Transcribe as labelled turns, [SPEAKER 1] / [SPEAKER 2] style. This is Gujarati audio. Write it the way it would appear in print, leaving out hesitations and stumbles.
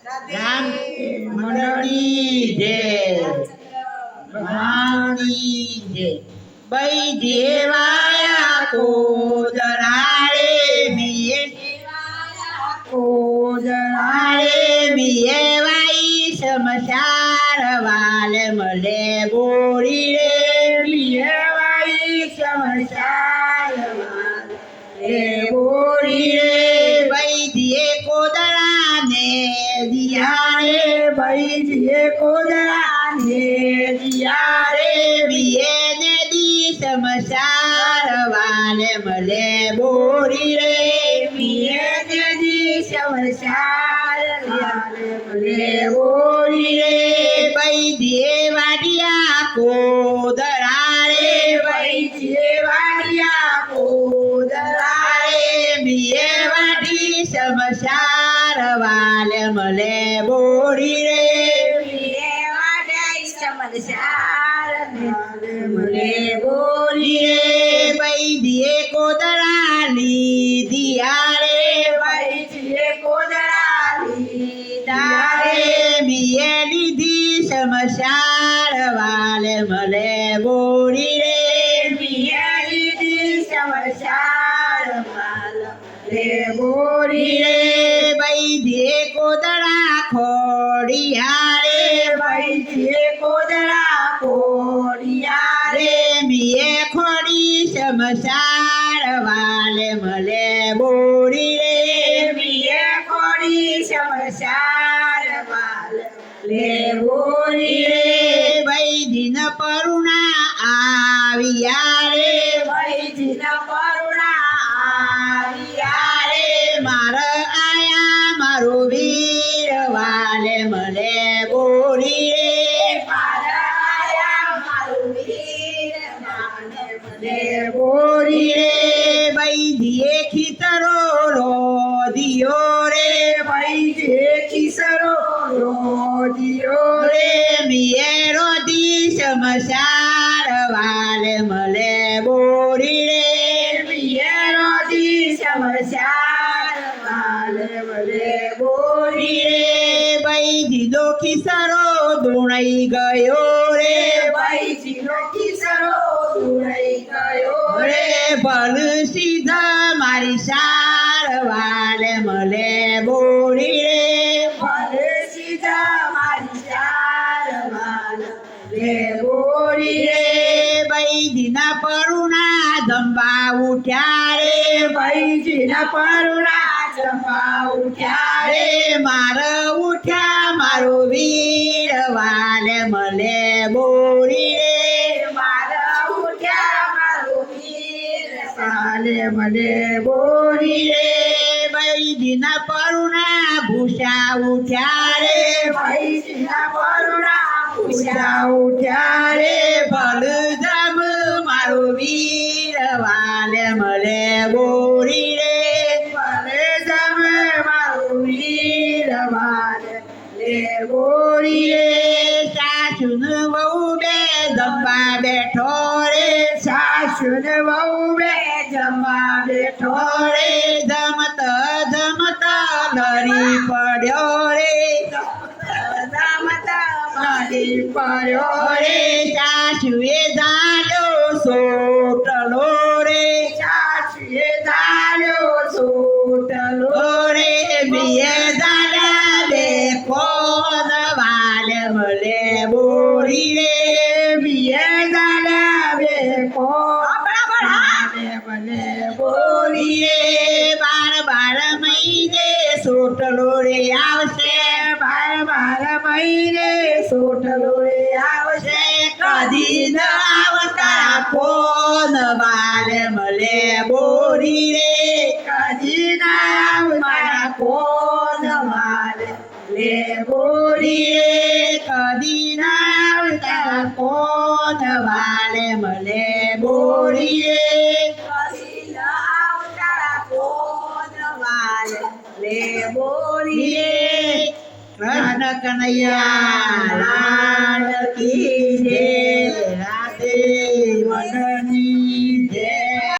[SPEAKER 1] રામ મંડળી જય ભવાની જય બઈ જેવાયા કોદરાળે મિયે કોદરાળે મિયે વાઈ સમસાર વાલે મલે બોરી રે મિયે વાઈ સમસાર વાલે બોરી રે બઈ દિયે કોદરાને દિયા રે બઈ દિયે કોદરાને દિયા રે મિયે સમસાર વાલે મલે બોરી રે મિયે દી સમસાર વાલે મલે બોરી રે બઈ દિયે વાડિયા કોદરા રે બઈ દિયે વાડિયા કોદરા રે મિયે વાડી સમસાર વાલે મલે બોરી રે મિયે વાડી સમસાર મલે બોરી રે બઈ દિયે કોદરાલી દિયા રે બઈ દિયે કોદરાલી દિયા રે મિયે લીધી સમસાર વાલે મલે બોરી રે મિયે લીધી સમસાર વાલે બોરી રે બઈ દિયે કોદરા ખોડિયા રે બઈ દિયે કોદરા ખોડિયા રે મિયે ખોડી સમસાર વાલે મલે બોરી રે મિયે ખોડી સમસાર વાલે બોરી રે બઈ દિન પરુણા આવ્યા રે બઈ દિન પરુણા આવ્યા રે માર આયા મારો વીર વાલે મલે બોરી રે બોરી રે બઈ દિયે ખીસરો રોદિયો રે બઈ દિયે ખીસરો રોદિયો રે મિયે રોદી સમસાર વાલે મલે બોરી રે મિયે રોદી સમસાર વાલે મલે બોરી રે બઈ દીધો ખીસરો ધૂણાઈ ગયો રે બઈ દીધો ખીસરો રે ભલ સીધા મારી સાર વાલે મલે બોરી રે ભલ સીધા મારી સાર વાલે બોરી રે બઈ દિના પરુણા ધંબા ઉઠ્યા રે બઈ દિના પરુણા ધંબા ઉઠ્યા રે માર ઉઠ્યા મારો વીર વાલે મલે બોરી રે વાલે મલે બોરી રે બઈ દિના પરુણા ભૂષા ઉઠ્યા રે બઈ દિના પરુણા ભૂષા ઉઠ્યા રે બલધામ મારો વીર વાલે મલે બોરી રે બલધામ મારો વીર વાલે બોરી રે સાસુન વહુ બે જમવા બેઠો રે સાસુન વહુ બે જમવા બેઠો રે જમત જમત લરી પડ્યો રે જમત લરી પડ્યો રે સાસુએ દાડો સોટલો રે સાસુએ દાડો સોટલો રે બીએ દાડા બે કોદ વાલે મલે બોરી રે બીએ દાડા બે કોદ મલે બોરી રે બાર બાર મહિને સોટલો રે આવશે બાર બાર મહિને સોટલો રે આવશે કદી ન આવતા કોન વાલે મલે બોરી રે કદી ન આવતા કોન વાલે બોરી રે કદી ન આવતા કોન વાલે મલે બોરી રે બોરી રે કૃષ્ણ કનૈયા લાલ કી જય।